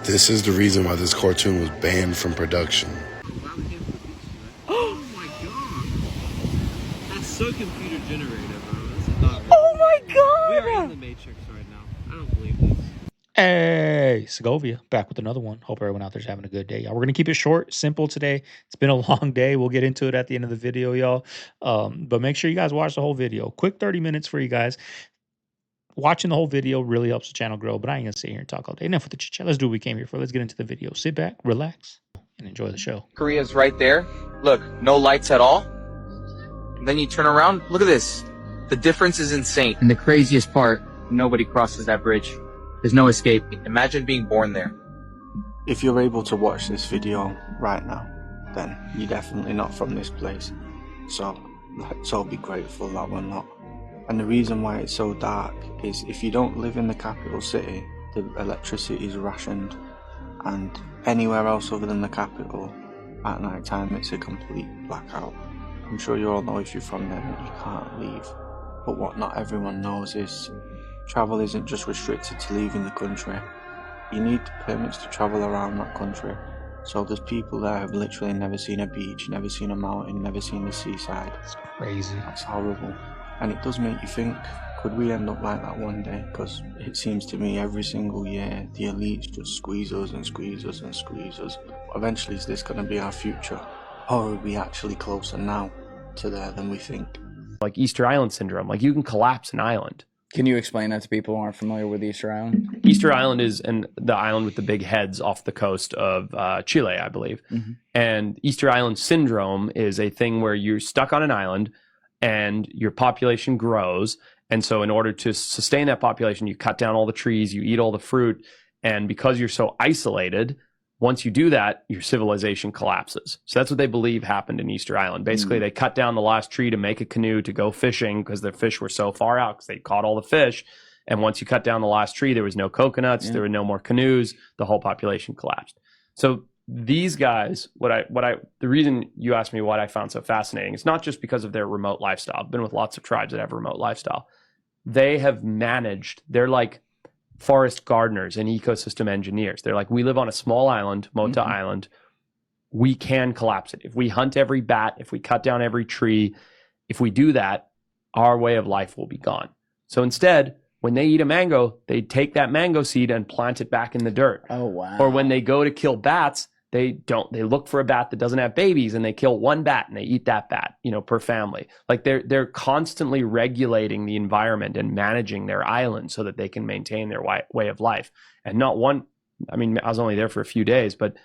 This is the reason why this cartoon was banned from production. Oh my god! That's so computer generated, bro. This is not real. Oh my god! We are in the Matrix right now. I don't believe this. Hey, Segovia, back with another one. Hope everyone out there's having a good day, y'all. We're going to keep it short, simple today. It's been a long day. We'll get into it at the end of the video, y'all. But make sure you guys watch the whole video. Quick 30 minutes for you guys. Watching the whole video really helps the channel grow, but I ain't going to sit here and talk all day. Enough with the chit chat. Let's do what we came here for. Let's get into the video. Sit back, relax, and enjoy the show. Korea's right there. Look, no lights at all. And then you turn around, look at this. The difference is insane. And the craziest part, nobody crosses that bridge. There's no escape. Imagine being born there. If you're able to watch this video right now, then you're definitely not from this place. So let's all be grateful that we're not. And the reason why it's so dark is if you don't live in the capital city, the electricity is rationed, and anywhere else other than the capital, at night time it's a complete blackout. I'm sure you all know if you're from there that you can't leave. But what not everyone knows is travel isn't just restricted to leaving the country. You need permits to travel around that country. So there's people there who've literally never seen a beach, never seen a mountain, never seen the seaside. It's crazy. That's horrible. And it does make you think, could we end up like that one day? Because it seems to me every single year, the elites just squeeze us and squeeze us and squeeze us. Eventually, is this going to be our future? Or are we actually closer now to there than we think? Like Easter Island syndrome, like you can collapse an island. Can you explain that to people who aren't familiar with Easter Island? Easter Island is the island with the big heads off the coast of Chile, I believe. Mm-hmm. And Easter Island syndrome is a thing where you're stuck on an island and your population grows. And so in order to sustain that population, you cut down all the trees, you eat all the fruit. And because you're so isolated, once you do that, your civilization collapses. So that's what they believe happened in Easter Island. Basically, they cut down the last tree to make a canoe to go fishing because the fish were so far out because they caught all the fish. And once you cut down the last tree, there was no coconuts, there were no more canoes, the whole population collapsed. So these guys, the reason you asked me what I found so fascinating, it's not just because of their remote lifestyle. I've been with lots of tribes that have a remote lifestyle. They have managed, they're like forest gardeners and ecosystem engineers. They're like, we live on a small island, Mota Island. We can collapse it. If we hunt every bat, if we cut down every tree, if we do that, our way of life will be gone. So instead, when they eat a mango, they take that mango seed and plant it back in the dirt. Oh, wow. Or when they go to kill bats, they look for a bat that doesn't have babies and they kill one bat and they eat that bat, per family. Like they're constantly regulating the environment and managing their island so that they can maintain their way of life. And not one, I mean, I was only there for a few days, but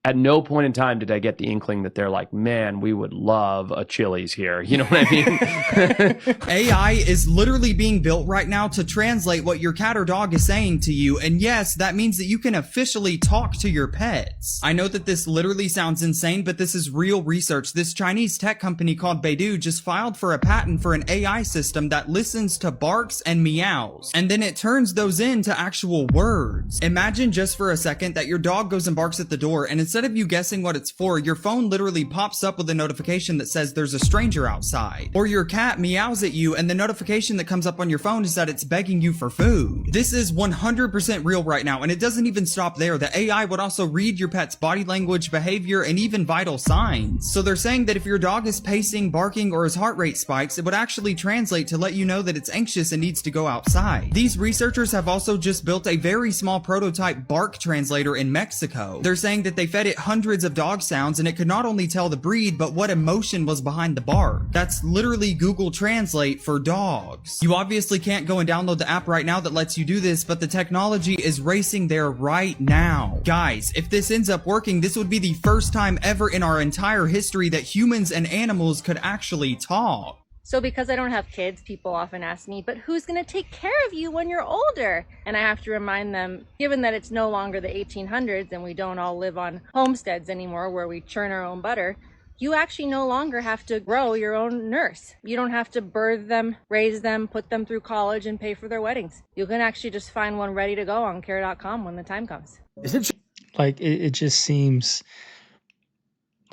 at no point in time did I get the inkling that they're like, man, we would love a Chili's here. You know what I mean? AI is literally being built right now to translate what your cat or dog is saying to you. And yes, that means that you can officially talk to your pets. I know that this literally sounds insane, but this is real research. This Chinese tech company called Baidu just filed for a patent for an AI system that listens to barks and meows. And then it turns those into actual words. Imagine just for a second that your dog goes and barks at the door, and instead of you guessing what it's for, your phone literally pops up with a notification that says there's a stranger outside. Or your cat meows at you and the notification that comes up on your phone is that it's begging you for food. This is 100% real right now, and it doesn't even stop there. The AI would also read your pet's body language, behavior, and even vital signs. So they're saying that if your dog is pacing, barking, or his heart rate spikes, it would actually translate to let you know that it's anxious and needs to go outside. These researchers have also just built a very small prototype bark translator in Mexico. They're saying that they fed it hundreds of dog sounds and it could not only tell the breed but what emotion was behind the bark. That's literally Google Translate for dogs. You obviously can't go and download the app right now that lets you do this, but the technology is racing there right now. Guys, if this ends up working, this would be the first time ever in our entire history that humans and animals could actually talk. So because I don't have kids, people often ask me, but who's going to take care of you when you're older? And I have to remind them, given that it's no longer the 1800s and we don't all live on homesteads anymore where we churn our own butter, you actually no longer have to grow your own nurse. You don't have to birth them, raise them, put them through college and pay for their weddings. You can actually just find one ready to go on care.com when the time comes. Is it like it just seems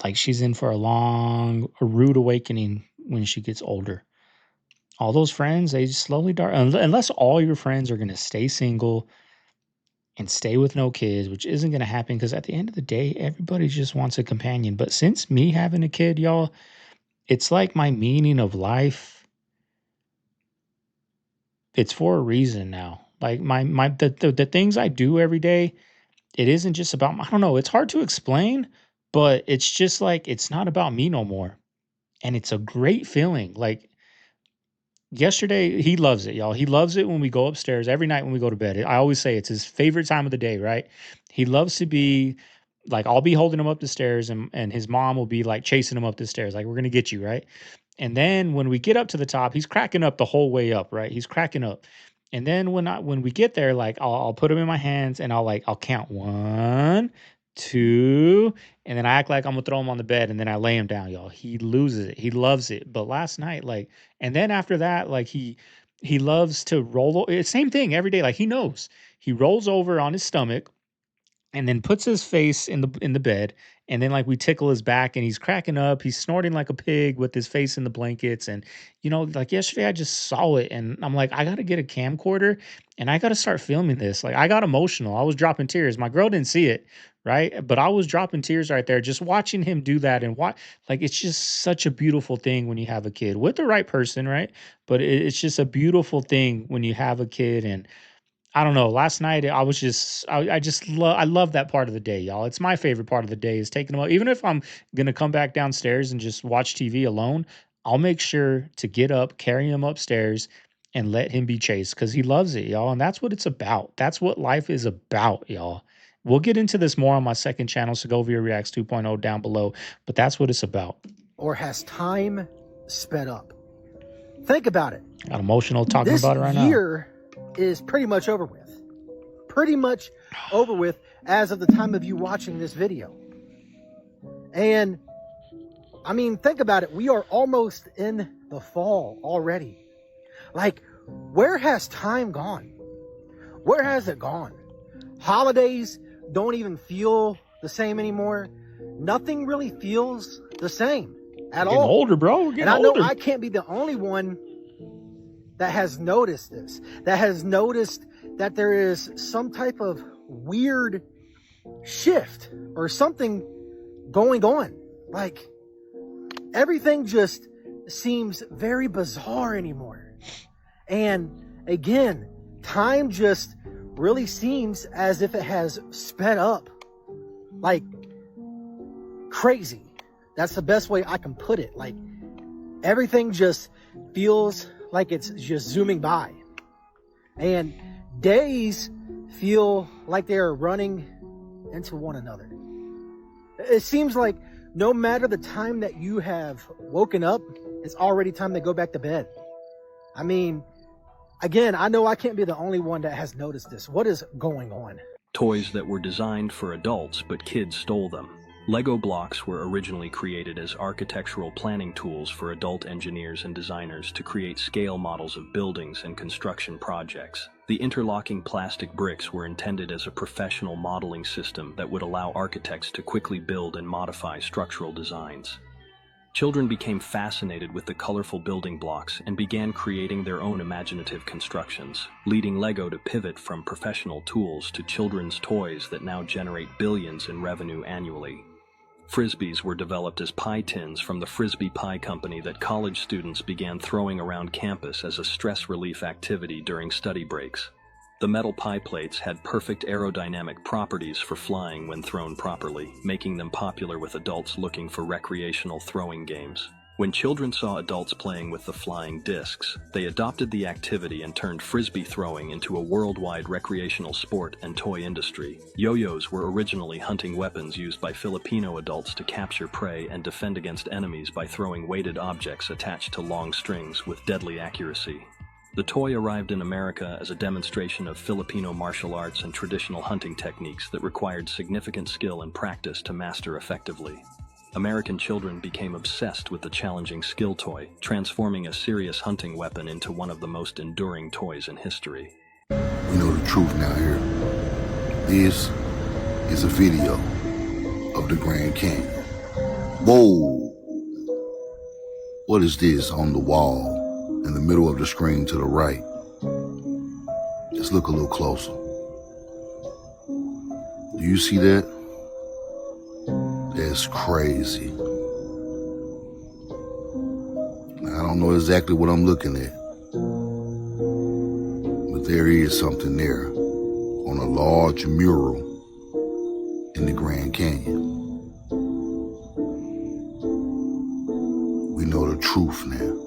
like she's in for a rude awakening when she gets older. All those friends, they slowly die. Unless all your friends are going to stay single and stay with no kids, which isn't going to happen because at the end of the day, everybody just wants a companion. But since me having a kid, y'all, it's like my meaning of life, it's for a reason now. Like the things I do every day, it isn't just about, I don't know, it's hard to explain, but it's just like, it's not about me no more. And it's a great feeling. Like yesterday, he loves it, y'all. He loves it when we go upstairs every night when we go to bed. I always say it's his favorite time of the day, right? He loves to be like, I'll be holding him up the stairs and his mom will be like chasing him up the stairs. Like, we're going to get you, right? And then when we get up to the top, he's cracking up the whole way up, right? He's cracking up. And then when we get there, like I'll put him in my hands and I'll count 1, 2, and then I act like I'm gonna throw him on the bed and then I lay him down, y'all. He loses it. He loves it. But last night, like, and then after that, like he loves to roll. Same thing every day. Like he knows. He rolls over on his stomach and then puts his face in the bed, and then like we tickle his back and he's cracking up, he's snorting like a pig with his face in the blankets. And like yesterday I just saw it and I'm like, I got to get a camcorder and I got to start filming this. Like I got emotional, I was dropping tears. My girl didn't see it, right? But I was dropping tears right there just watching him do that. And like it's just such a beautiful thing when you have a kid with the right person, right? But it's just a beautiful thing when you have a kid. And I don't know. Last night, I was just, I love that part of the day, y'all. It's my favorite part of the day is taking them out. Even if I'm going to come back downstairs and just watch TV alone, I'll make sure to get up, carry him upstairs, and let him be chased because he loves it, y'all. And that's what it's about. That's what life is about, y'all. We'll get into this more on my second channel, Segovia Reacts 2.0, down below, but that's what it's about. Or has time sped up? Think about it. Got emotional talking about it right now. This year is pretty much over with. Pretty much over with as of the time of you watching this video. And I mean, think about it. We are almost in the fall already. Like, where has time gone? Where has it gone? Holidays don't even feel the same anymore. Nothing really feels the same at all. Getting older, bro. We're getting older. older. I know I can't be the only one that has noticed this, that has noticed that there is some type of weird shift or something going on. Like, everything just seems very bizarre anymore. And again, time just really seems as if it has sped up like crazy. That's the best way I can put it. Like, everything just feels like it's just zooming by, and days feel like they are running into one another. It seems like no matter the time that you have woken up, it's already time to go back to bed. I mean, again, I know I can't be the only one that has noticed this. What is going on? Toys that were designed for adults, but kids stole them. Lego blocks were originally created as architectural planning tools for adult engineers and designers to create scale models of buildings and construction projects. The interlocking plastic bricks were intended as a professional modeling system that would allow architects to quickly build and modify structural designs. Children became fascinated with the colorful building blocks and began creating their own imaginative constructions, leading Lego to pivot from professional tools to children's toys that now generate billions in revenue annually. Frisbees were developed as pie tins from the Frisbee Pie Company that college students began throwing around campus as a stress relief activity during study breaks. The metal pie plates had perfect aerodynamic properties for flying when thrown properly, making them popular with adults looking for recreational throwing games. When children saw adults playing with the flying discs, they adopted the activity and turned frisbee throwing into a worldwide recreational sport and toy industry. Yo-yos were originally hunting weapons used by Filipino adults to capture prey and defend against enemies by throwing weighted objects attached to long strings with deadly accuracy. The toy arrived in America as a demonstration of Filipino martial arts and traditional hunting techniques that required significant skill and practice to master effectively. American children became obsessed with the challenging skill toy, transforming a serious hunting weapon into one of the most enduring toys in history. We know the truth now here. This is a video of the Grand Canyon. Whoa! What is this on the wall in the middle of the screen to the right? Just look a little closer. Do you see that? That's crazy. I don't know exactly what I'm looking at, but there is something there on a large mural in the Grand Canyon. We know the truth now.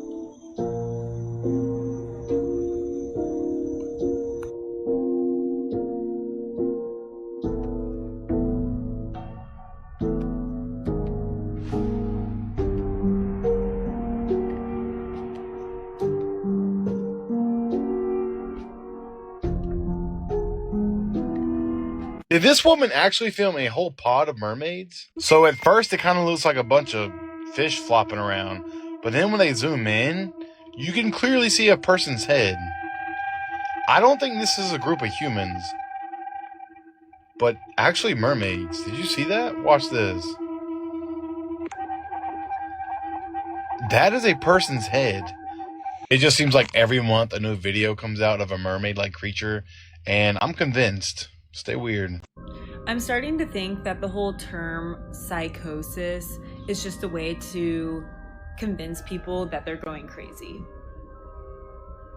Did this woman actually film a whole pod of mermaids? So at first it kind of looks like a bunch of fish flopping around, but then when they zoom in, you can clearly see a person's head. I don't think this is a group of humans, but actually mermaids. Did you see that? Watch this. That is a person's head. It just seems like every month a new video comes out of a mermaid-like creature, and I'm convinced. Stay weird. I'm starting to think that the whole term psychosis is just a way to convince people that they're going crazy.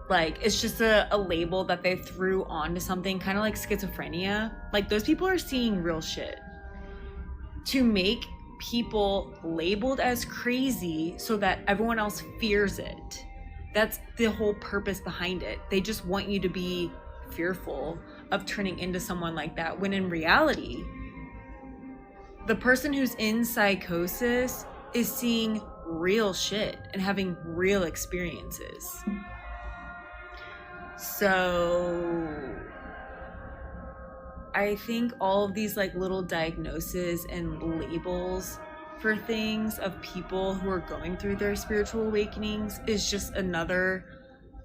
Like, it's just a label that they threw onto something, kind of like schizophrenia. Like, those people are seeing real shit. To make people labeled as crazy so that everyone else fears it. That's the whole purpose behind it. They just want you to be fearful of turning into someone like that, when in reality, the person who's in psychosis is seeing real shit and having real experiences. So I think all of these like little diagnoses and labels for things of people who are going through their spiritual awakenings is just another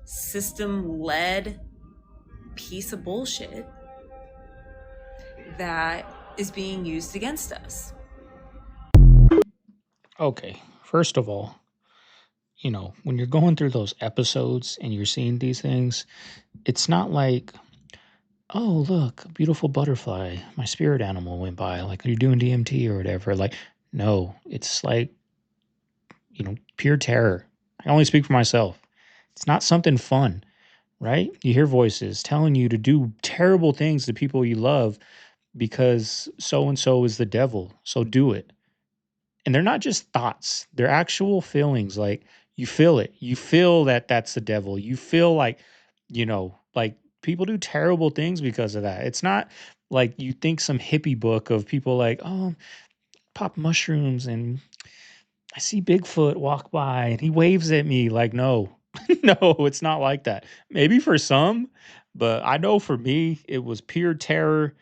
system-led piece of bullshit that is being used against us. Okay, first of all, you know, when you're going through those episodes and you're seeing these things, it's not like, oh, look, a beautiful butterfly, my spirit animal went by, like you're doing DMT or whatever. Like, no, it's like, you know, pure terror. I only speak for myself. It's not something fun, right? You hear voices telling you to do terrible things to people you love because so-and-so is the devil, so do it. And they're not just thoughts, they're actual feelings. Like, you feel it. You feel that that's the devil. You feel like, you know, like people do terrible things because of that. It's not like you think some hippie book of people like, oh, pop mushrooms and I see Bigfoot walk by and he waves at me. Like, no, no, it's not like that. Maybe for some, but I know for me, it was pure terror.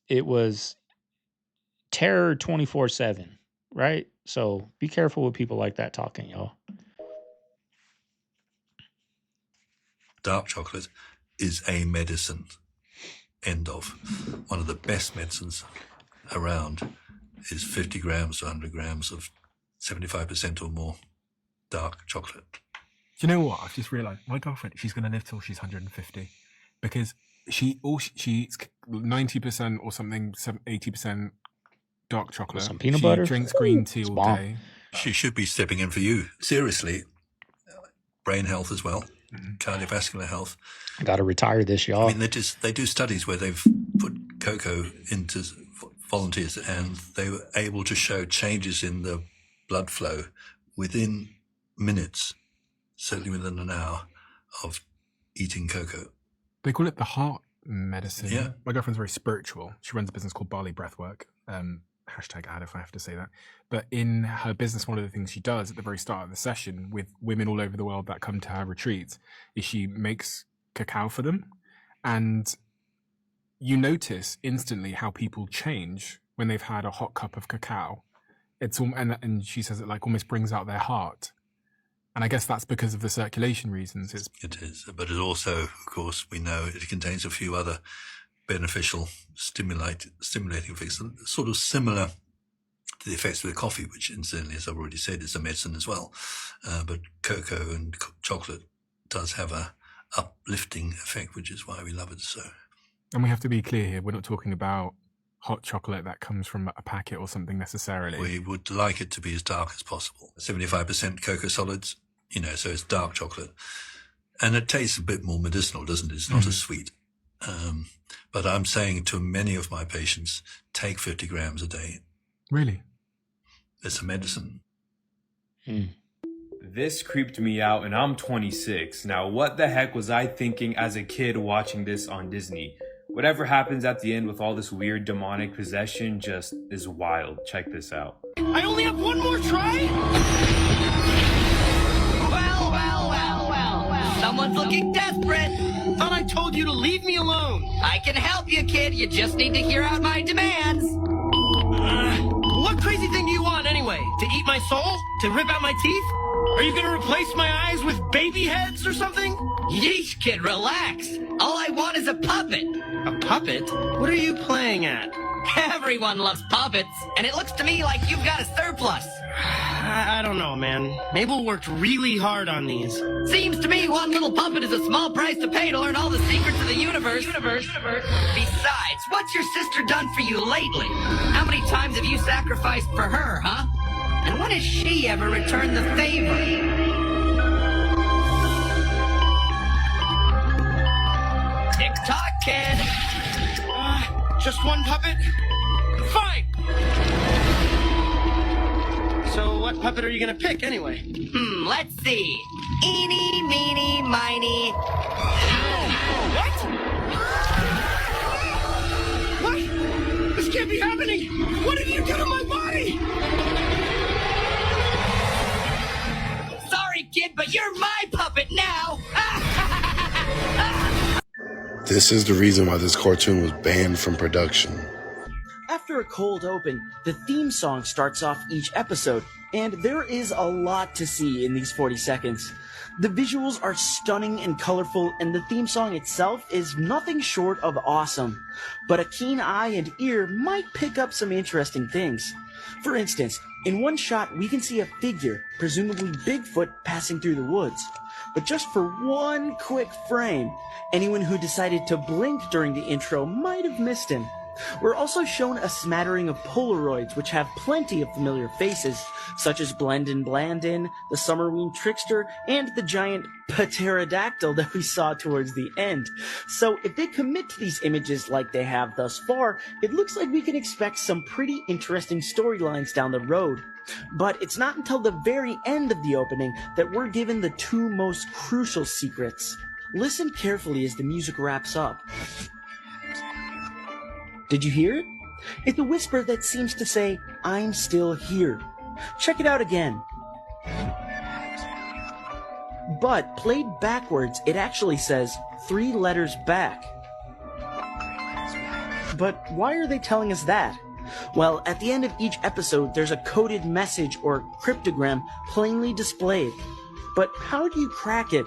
It was terror 24/7, right? So be careful with people like that talking, y'all. Dark chocolate is a medicine. End of. One of the best medicines around is 50 grams to 100 grams of 75% or more dark chocolate. Do you know what? I've just realised my girlfriend, she's going to live till she's 150 because she eats 90% or something, 80% dark chocolate. Some peanut butter. She drinks green tea all day. She should be stepping in for you. Seriously. Brain health as well. Cardiovascular health. I got to retire this, y'all. I mean, they do studies where they've put cocoa into volunteers and they were able to show changes in the blood flow within minutes, certainly within an hour of eating cocoa. They call it the heart medicine. Yeah. My girlfriend's very spiritual. She runs a business called Bali Breathwork. Hashtag ad if I have to say that. But in her business, one of the things she does at the very start of the session with women all over the world that come to her retreats is she makes cacao for them. And you notice instantly how people change when they've had a hot cup of cacao. It's and she says it like almost brings out their heart. And I guess that's because of the circulation reasons. It is, but it also, of course, we know it contains a few other beneficial stimulating effects, sort of similar to the effects of the coffee, which incidentally, as I've already said, is a medicine as well. But cocoa and chocolate does have a uplifting effect, which is why we love it so. And we have to be clear here, we're not talking about hot chocolate that comes from a packet or something necessarily. We would like it to be as dark as possible. 75% cocoa solids, so it's dark chocolate. And it tastes a bit more medicinal, doesn't it? It's not as sweet. But I'm saying to many of my patients, take 50 grams a day. Really? It's a medicine. This creeped me out, and I'm 26. Now, what the heck was I thinking as a kid watching this on Disney? Whatever happens at the end with all this weird demonic possession just is wild. Check this out. I only have one more try? Well. Someone's looking desperate. Thought I told you to leave me alone. I can help you, kid. You just need to hear out my demands. What crazy thing do you want anyway? To eat my soul? To rip out my teeth? Are you gonna replace my eyes with baby heads or something? Yeesh, kid, relax. All I want is a puppet. A puppet? What are you playing at? Everyone loves puppets, and it looks to me like you've got a surplus. I don't know, man. Mabel worked really hard on these. Seems to me one little puppet is a small price to pay to learn all the secrets of the universe. Besides, what's your sister done for you lately? How many times have you sacrificed for her, huh? And when has she ever returned the favor? Tick-tock, kid. Just one puppet? Fine! So what puppet are you gonna pick, anyway? Let's see. Eeny, meeny, miny... What? What? This can't be happening! What did you do to my body? Sorry, kid, but you're my puppet now! This is the reason why this cartoon was banned from production. After a cold open, the theme song starts off each episode, and there is a lot to see in these 40 seconds. The visuals are stunning and colorful, and the theme song itself is nothing short of awesome. But a keen eye and ear might pick up some interesting things. For instance, in one shot we can see a figure, presumably Bigfoot, passing through the woods. But just for one quick frame, anyone who decided to blink during the intro might have missed him. We're also shown a smattering of Polaroids which have plenty of familiar faces, such as Blendin Blandin, the Summerween Trickster, and the giant pterodactyl that we saw towards the end. So if they commit to these images like they have thus far, it looks like we can expect some pretty interesting storylines down the road. But it's not until the very end of the opening that we're given the two most crucial secrets. Listen carefully as the music wraps up. Did you hear it? It's a whisper that seems to say, "I'm still here." Check it out again. But played backwards, it actually says 3 letters back. But why are they telling us that? Well, at the end of each episode, there's a coded message or cryptogram plainly displayed. But how do you crack it?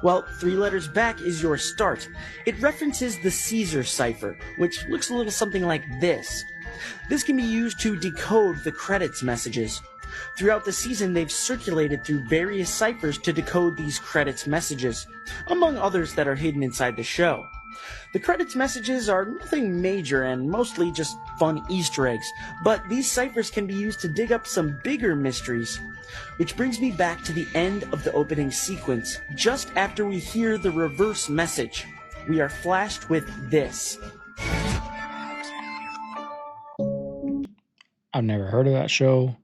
Well, 3 letters back is your start. It references the Caesar cipher, which looks a little something like this. This can be used to decode the credits messages. Throughout the season, they've circulated through various ciphers to decode these credits messages, among others that are hidden inside the show. The credits messages are nothing major and mostly just fun Easter eggs, but these ciphers can be used to dig up some bigger mysteries. Which brings me back to the end of the opening sequence, just after we hear the reverse message. We are flashed with this. I've never heard of that show.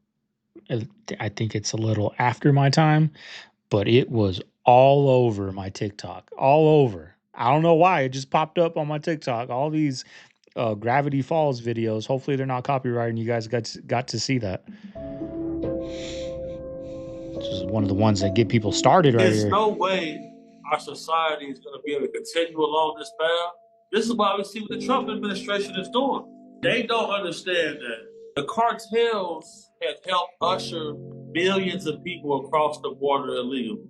I think it's a little after my time, but it was all over my TikTok. All over. I don't know why. It just popped up on my TikTok. All these Gravity Falls videos. Hopefully they're not copyrighted and you guys got to see that. This is one of the ones that get people started right There's here. no way our society is going to be able to continue along this path. This is why we see what the Trump administration is doing. They don't understand that the cartels have helped usher millions of people across the border illegally.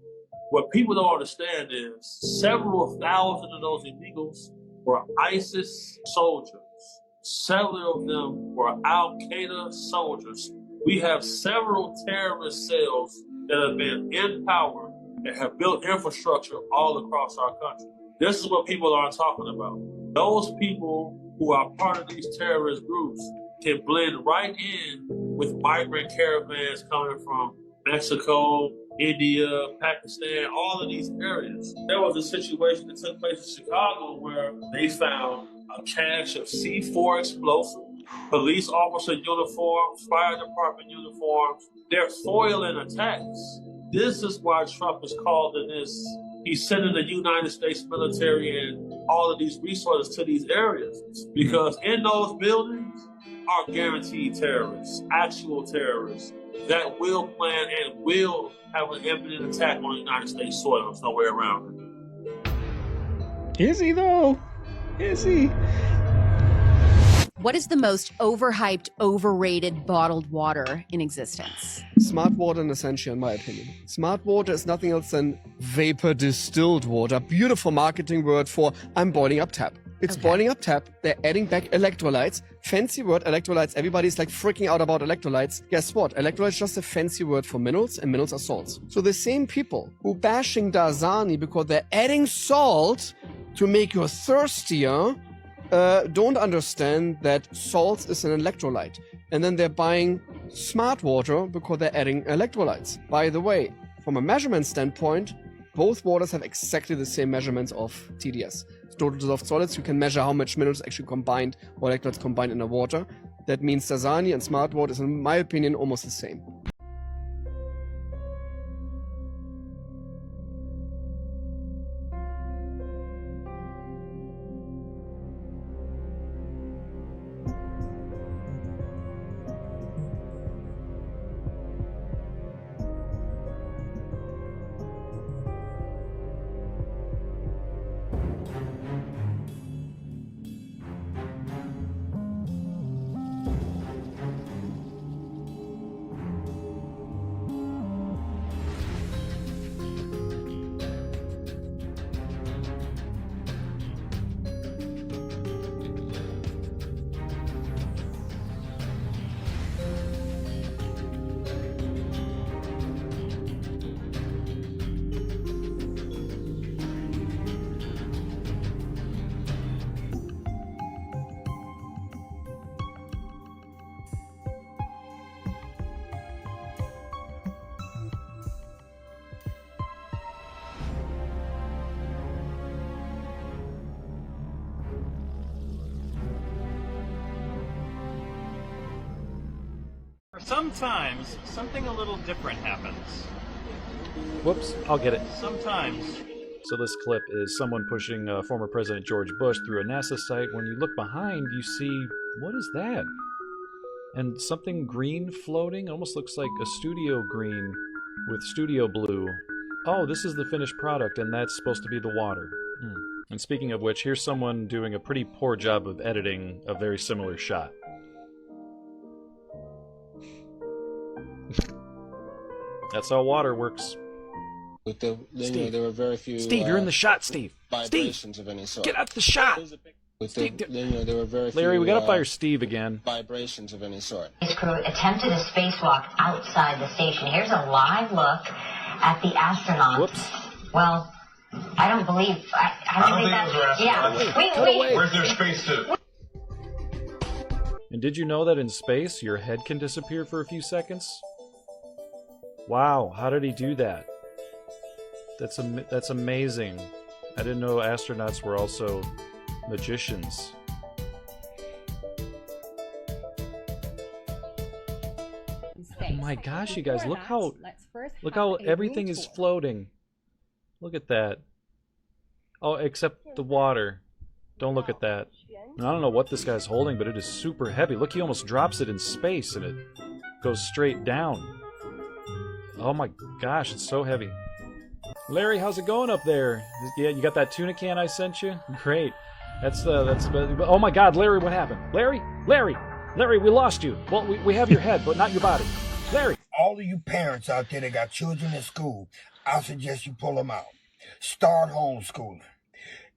What people don't understand is several thousand of those illegals were ISIS soldiers. Several of them were Al-Qaeda soldiers. We have several terrorist cells that have been in power and have built infrastructure all across our country. This is what people aren't talking about. Those people who are part of these terrorist groups can blend right in with migrant caravans coming from Mexico, India, Pakistan, all of these areas. There was a situation that took place in Chicago where they found a cache of C4 explosives, police officer uniforms, fire department uniforms. They're foiling attacks. This is why Trump is called in this. He's sending the United States military and all of these resources to these areas because in those buildings are guaranteed terrorists, actual terrorists that will plan and will have an imminent attack on the United States soil. There's no way around it. Is he though? Is he? What is the most overhyped, overrated bottled water in existence? Smart water in Essentia, in my opinion. Smart water is nothing else than vapor distilled water. Beautiful marketing word for I'm boiling up tap. It's boiling up tap. They're adding back electrolytes. Fancy word, electrolytes. Everybody's like freaking out about electrolytes. Guess what? Electrolytes is just a fancy word for minerals, and minerals are salts. So the same people who bashing Dasani because they're adding salt to make you thirstier don't understand that salt is an electrolyte. And then they're buying smart water because they're adding electrolytes. By the way, from a measurement standpoint, both waters have exactly the same measurements of TDS. Total dissolved solids. You can measure how much minerals actually combined or electrolytes combined in a water. That means Dasani and smart water is, in my opinion, almost the same. Sometimes something a little different happens. Whoops, I'll get it. Sometimes. So this clip is someone pushing former President George Bush through a NASA site. When you look behind, you see, what is that? And something green floating? It almost looks like a studio green with studio blue. Oh, this is the finished product, and that's supposed to be the water. And speaking of which, here's someone doing a pretty poor job of editing a very similar shot. That's how water works. With the, there were very few. Steve, you're in the shot, Steve. Vibrations of any sort. Get out the shot. With Steve, there were very Larry, few, we gotta fire Steve again. Vibrations of any sort. His crew attempted a spacewalk outside the station. Here's a live look at the astronauts. Whoops. Well, I don't believe. I don't think that's. Yeah. Where's their spacesuit? And did you know that in space, your head can disappear for a few seconds? Wow, how did he do that? That's amazing. I didn't know astronauts were also magicians. Oh my gosh, you guys, look how everything is floating. Look at that. Oh, except the water. Don't look at that. I don't know what this guy's holding, but it is super heavy. Look, he almost drops it in space and it goes straight down. Oh my gosh, it's so heavy. Larry, how's it going up there? Yeah, you got that tuna can I sent you? Great. Oh my God, Larry, what happened? Larry, we lost you. Well, we have your head, but not your body. Larry. All of you parents out there that got children in school, I suggest you pull them out. Start homeschooling.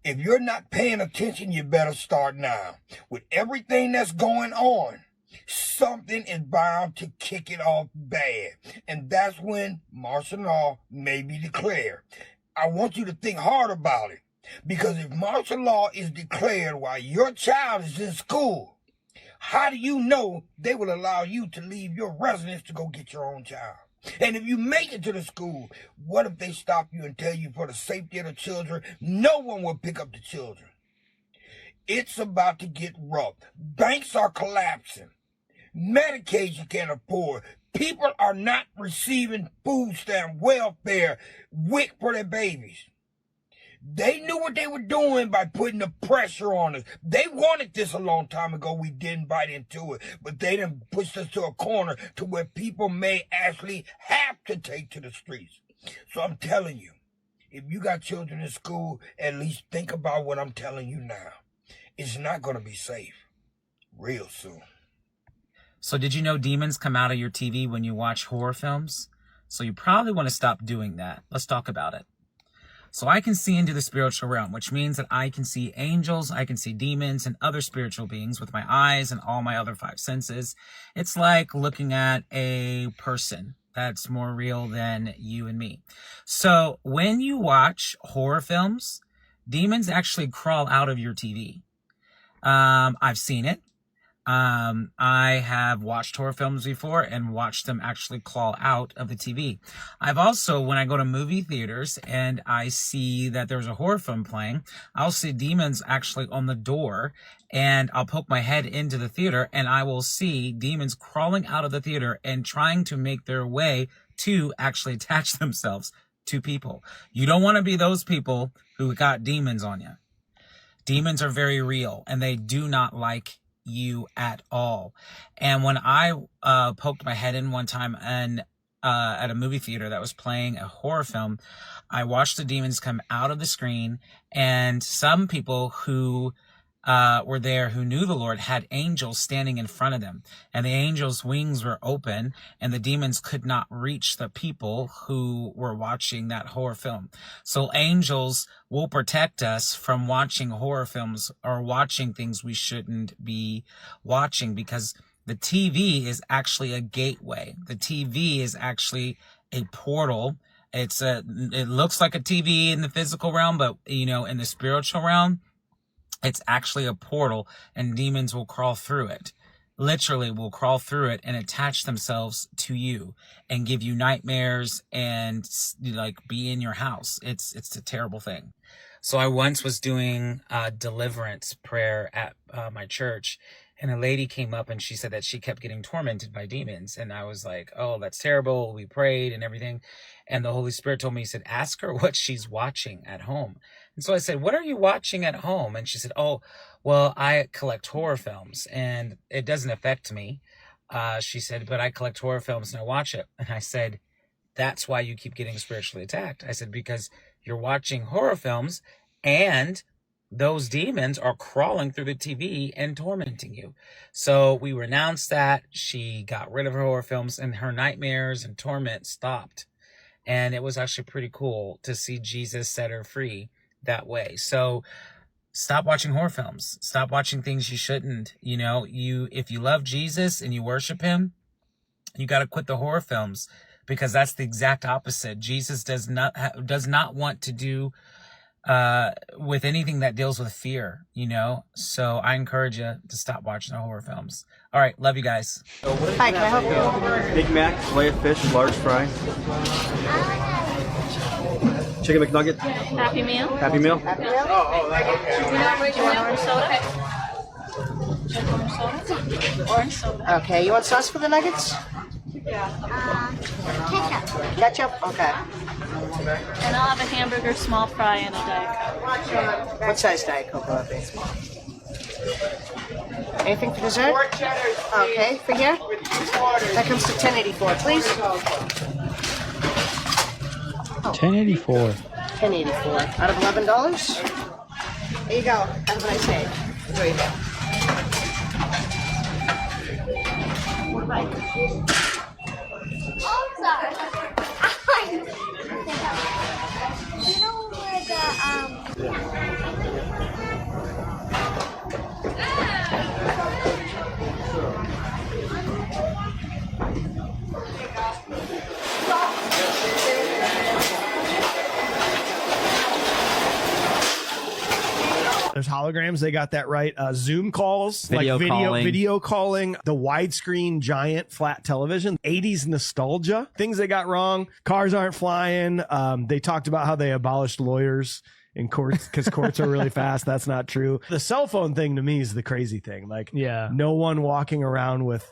If you're not paying attention, you better start now. With everything that's going on, something is bound to kick it off bad. And that's when martial law may be declared. I want you to think hard about it. Because if martial law is declared while your child is in school, how do you know they will allow you to leave your residence to go get your own child? And if you make it to the school, what if they stop you and tell you for the safety of the children, no one will pick up the children? It's about to get rough. Banks are collapsing. Medicaid you can't afford. People are not receiving food stamp, welfare, WIC for their babies. They knew what they were doing by putting the pressure on us. They wanted this a long time ago. We didn't bite into it. But they done pushed us to a corner to where people may actually have to take to the streets. So I'm telling you, if you got children in school, at least think about what I'm telling you now. It's not going to be safe real soon. So did you know demons come out of your TV when you watch horror films? So you probably want to stop doing that. Let's talk about it. So I can see into the spiritual realm, which means that I can see angels, I can see demons and other spiritual beings with my eyes and all my other five senses. It's like looking at a person that's more real than you and me. So when you watch horror films, demons actually crawl out of your TV. I've seen it. I have watched horror films before and watched them actually claw out of the TV. I've also, when I go to movie theaters and I see that there's a horror film playing, I'll see demons actually on the door, and I'll poke my head into the theater and I will see demons crawling out of the theater and trying to make their way to actually attach themselves to people. You don't want to be those people who got demons on you. Demons are very real and they do not like you at all. And when I poked my head in one time and at a movie theater that was playing a horror film, I watched the demons come out of the screen, and some people who were there who knew the Lord had angels standing in front of them, and the angels' wings were open and the demons could not reach the people who were watching that horror film. So angels will protect us from watching horror films or watching things we shouldn't be watching, because the TV is actually a gateway. The TV is actually a portal. It looks like a TV in the physical realm, but in the spiritual realm, it's actually a portal, and demons will crawl through it. Literally will crawl through it and attach themselves to you and give you nightmares and be in your house. It's a terrible thing. So I once was doing a deliverance prayer at my church, and a lady came up and she said that she kept getting tormented by demons. And I was like, oh, that's terrible. We prayed and everything. And the Holy Spirit told me, he said, ask her what she's watching at home. And so I said, what are you watching at home? And she said, oh, well, I collect horror films and it doesn't affect me. She said, but I collect horror films and I watch it. And I said, that's why you keep getting spiritually attacked. I said, because you're watching horror films and those demons are crawling through the TV and tormenting you. So we renounced that. She got rid of her horror films and her nightmares and torment stopped. And it was actually pretty cool to see Jesus set her free that way. So stop watching horror films. Stop watching things you shouldn't. If you love Jesus and you worship him, you got to quit the horror films, because that's the exact opposite. Jesus does not want to do with anything that deals with fear, so I encourage you to stop watching the horror films. All right, love you guys. Hi, can I help you? Big Mac, fillet of fish, large fry. Chicken McNugget. Happy Meal. Happy Meal. Happy Meal. Do you want orange soda? Orange soda. Okay, you want sauce for the nuggets? Ketchup. Ketchup? Okay. And I'll have a hamburger, small fry, and a Diet Coke. What size Diet Coke will that be? Anything for dessert? Okay, for here? That comes to $10.84, please. 1084. $10.84. Out of $11? There you go. Have a nice day. Enjoy your day. Oh, sorry. You know where There's holograms. They got that right. Zoom calls, Video calling. video calling, the widescreen giant flat television, 80s nostalgia, things they got wrong. Cars aren't flying. They talked about how they abolished lawyers in courts because courts are really fast. That's not true. The cell phone thing to me is the crazy thing. Like, yeah, no one walking around with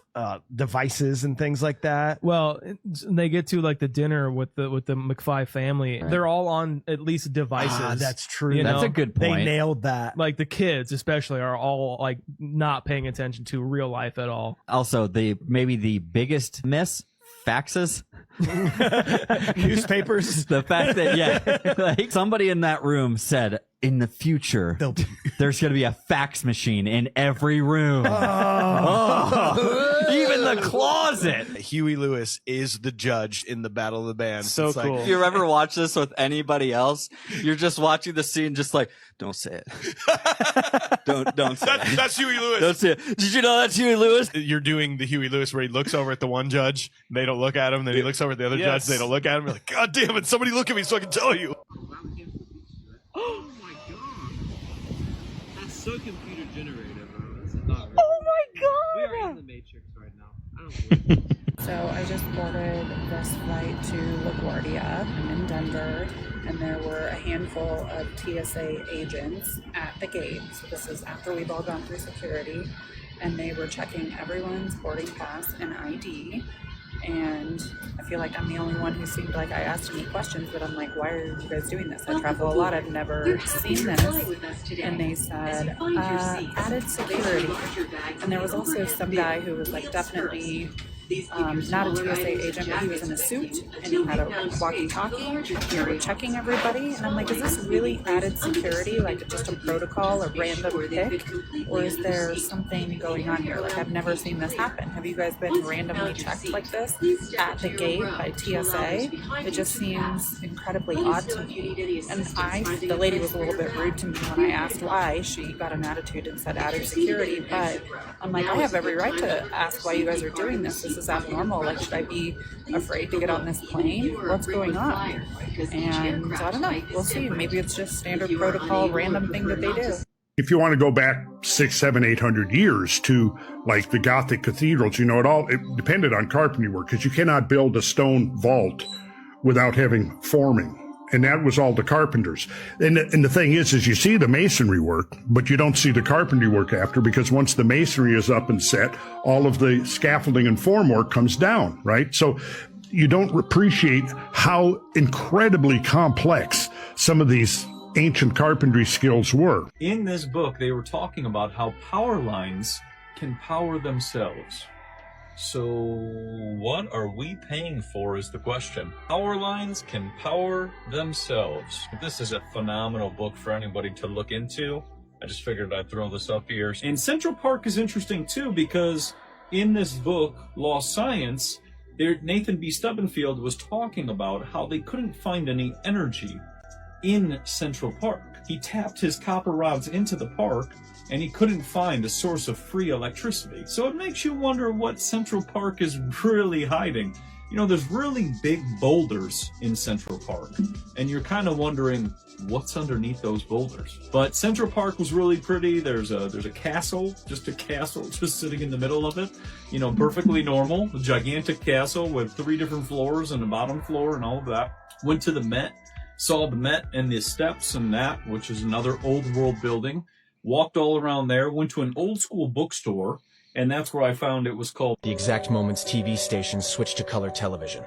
devices and things like that. Well, they get to like the dinner with the McFly family. Right. They're all on at least devices. That's true. You That's know? a good point. They nailed that. Like the kids, especially, are all like not paying attention to real life at all. Also, maybe the biggest miss, faxes. Newspapers. The fact that like somebody in that room said in the future there's going to be a fax machine in every room. Even the closet. Huey Lewis is the judge in the Battle of the Bands. So It's cool. like, If you ever watch this with anybody else, you're just watching the scene, just like, don't say it. don't say it. That's Huey Lewis. Don't say it. Did you know that's Huey Lewis? You're doing the Huey Lewis where he looks over at the one judge, they don't look at him, then he looks over at the other judge, they don't look at him. You're like, God damn it, somebody look at me so I can tell you. Oh my god. That's so computer generated, bro. This is not real. Oh my god! We are in the Matrix right now. I don't believe it. So I just boarded this flight to LaGuardia. I'm in Denver, and there were a handful of TSA agents at the gate. So this is after we've all gone through security, and they were checking everyone's boarding pass and ID. And I feel like I'm the only one who seemed like I asked any questions, but I'm like, why are you guys doing this? I travel a lot. I've never seen this. And they said, added security. And there was also some guy who was like definitely not a TSA agent, but he was in a suit and he had a walkie-talkie. They were checking everybody. And I'm like, is this really added security? Like just a protocol, a random pick? Or is there something going on here? Like I've never seen this happen. Have you guys been randomly checked like this at the gate by TSA? It just seems incredibly odd to me. And the lady was a little bit rude to me when I asked why. She got an attitude and said added security. But I'm like, I have every right to ask why you guys are doing this. This is abnormal. Like, should I be afraid to get on this plane? What's going on? And I don't know. We'll see. Maybe it's just standard protocol, random thing that they do. If you want to go back 600, 700, 800 years to like the Gothic cathedrals, it depended on carpentry work because you cannot build a stone vault without having forming. And that was all the carpenters. And the thing is you see the masonry work, but you don't see the carpentry work after, because once the masonry is up and set, all of the scaffolding and form work comes down, right? So you don't appreciate how incredibly complex some of these ancient carpentry skills were. In this book, they were talking about how power lines can power themselves. So what are we paying for is the question. Power lines can power themselves. This is a phenomenal book for anybody to look into. I just figured I'd throw this up here. And Central Park is interesting too, because in this book, Lost Science, Nathan B. Stubbenfield was talking about how they couldn't find any energy in Central Park. He tapped his copper rods into the park and he couldn't find a source of free electricity. So it makes you wonder what Central Park is really hiding. There's really big boulders in Central Park, and you're kind of wondering what's underneath those boulders. But Central Park was really pretty. There's a castle, just sitting in the middle of it. Perfectly normal, a gigantic castle with 3 different floors and a bottom floor and all of that. Went to the Met, saw the Met and the steps and that, which is another old world building. Walked all around there, went to an old school bookstore, and that's where I found it was called The Exact Moments TV station switched to color television.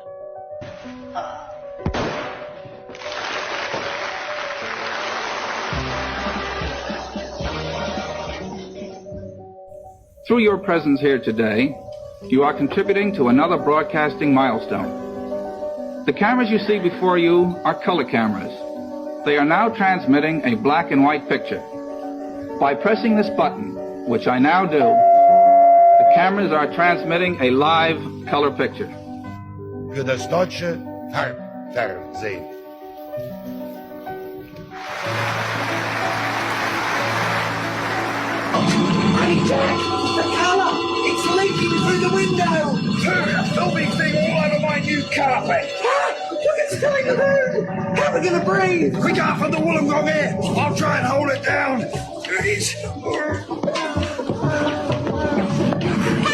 Through your presence here today, you are contributing to another broadcasting milestone. The cameras you see before you are color cameras. They are now transmitting a black and white picture. By pressing this button, which I now do, the cameras are transmitting a live color picture. Für das deutsche Fernsehen. Hey, Jack! The colour! It's leaking through the window! Dude, a filthy thing all over my new carpet! Ah! Look, it's filling the room! How are we going to breathe? Quick out for the Wollongong air! I'll try and hold it down! please. Hey,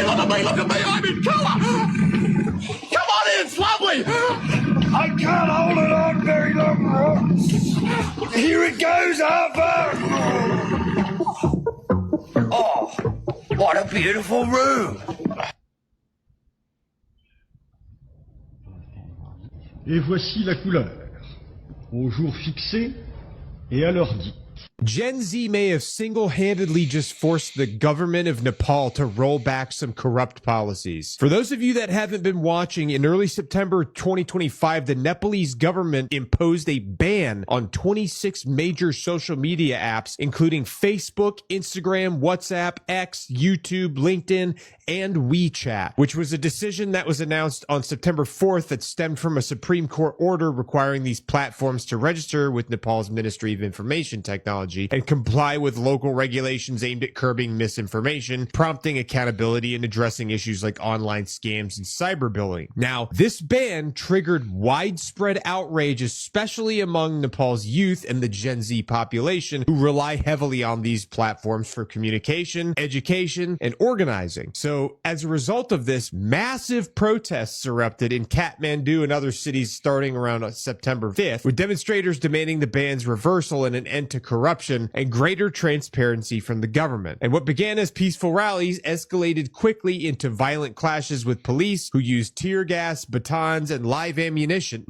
look at me, I'm in color. Come on in, it's lovely. I can't hold it on very long, Ross. Here it goes, Arthur. Oh, what a beautiful room. Et voici la couleur, au jour fixé et à l'heure dite. Gen Z may have single-handedly just forced the government of Nepal to roll back some corrupt policies. For those of you that haven't been watching, in early September 2025, the Nepalese government imposed a ban on 26 major social media apps, including Facebook, Instagram, WhatsApp, X, YouTube, LinkedIn, and WeChat, which was a decision that was announced on September 4th that stemmed from a Supreme Court order requiring these platforms to register with Nepal's Ministry of Information Technology and comply with local regulations aimed at curbing misinformation, prompting accountability, and addressing issues like online scams and cyberbullying. Now, this ban triggered widespread outrage, especially among Nepal's youth and the Gen Z population, who rely heavily on these platforms for communication, education, and organizing. So, as a result of this, massive protests erupted in Kathmandu and other cities starting around September 5th, with demonstrators demanding the ban's reversal and an end to corruption and greater transparency from the government. And what began as peaceful rallies escalated quickly into violent clashes with police, who used tear gas, batons, and live ammunition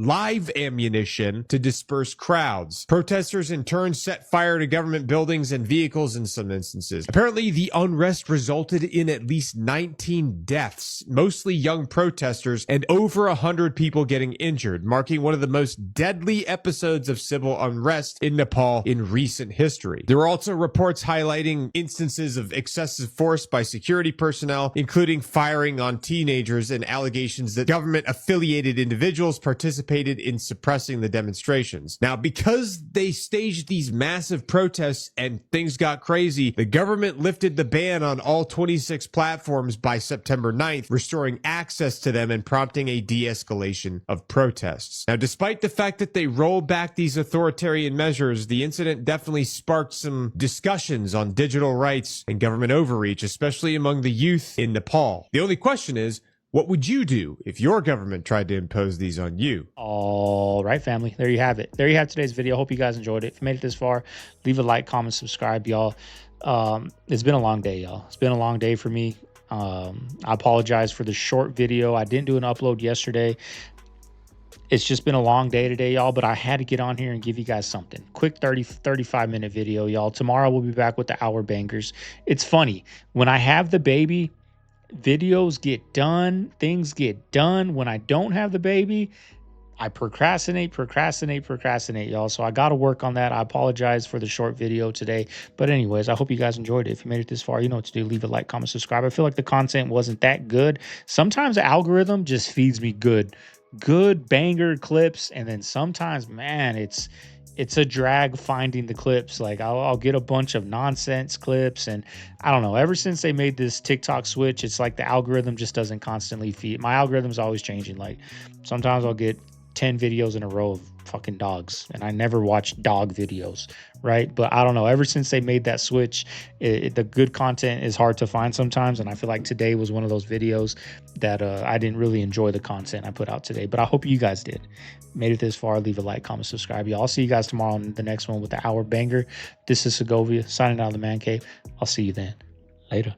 to disperse crowds. Protesters in turn set fire to government buildings and vehicles in some instances. Apparently, the unrest resulted in at least 19 deaths, mostly young protesters, and over 100 people getting injured, marking one of the most deadly episodes of civil unrest in Nepal in recent history. There were also reports highlighting instances of excessive force by security personnel, including firing on teenagers and allegations that government-affiliated individuals participated in suppressing the demonstrations. Now, because they staged these massive protests and things got crazy, the government lifted the ban on all 26 platforms by September 9th, restoring access to them and prompting a de-escalation of protests. Now, despite the fact that they rolled back these authoritarian measures, the incident definitely sparked some discussions on digital rights and government overreach, especially among the youth in Nepal. The only question is, what would you do if your government tried to impose these on you? All right, family. There you have it. There you have today's video. Hope you guys enjoyed it. If you made it this far, leave a like, comment, subscribe, y'all. It's been a long day, y'all. It's been a long day for me. I apologize for the short video. I didn't do an upload yesterday. It's just been a long day today, y'all, but I had to get on here and give you guys something. Quick 35 minute video, y'all. Tomorrow we'll be back with the hour bangers. It's funny. When I have the baby, videos get done, things get done. When I don't have the baby, I procrastinate, y'all. So I got to work on that. I apologize for the short video today. But anyways, I hope you guys enjoyed it. If you made it this far, you know what to do. Leave a like, comment, subscribe. I feel like the content wasn't that good. Sometimes the algorithm just feeds me good banger clips. And then sometimes, man, it's a drag finding the clips. Like I'll get a bunch of nonsense clips, and I don't know, ever since they made this TikTok switch, it's like the algorithm just doesn't constantly feed. My algorithm's always changing. Like sometimes I'll get 10 videos in a row of fucking dogs, and I never watch dog videos, right? But I don't know, ever since they made that switch, the good content is hard to find sometimes, and I feel like today was one of those videos that I didn't really enjoy the content I put out today, but I hope you guys did. Made it this far, leave a like, comment, subscribe. Y'all, I'll see you guys tomorrow on the next one with the hour banger. This is Segovia signing out of the man cave. I'll see you then. Later.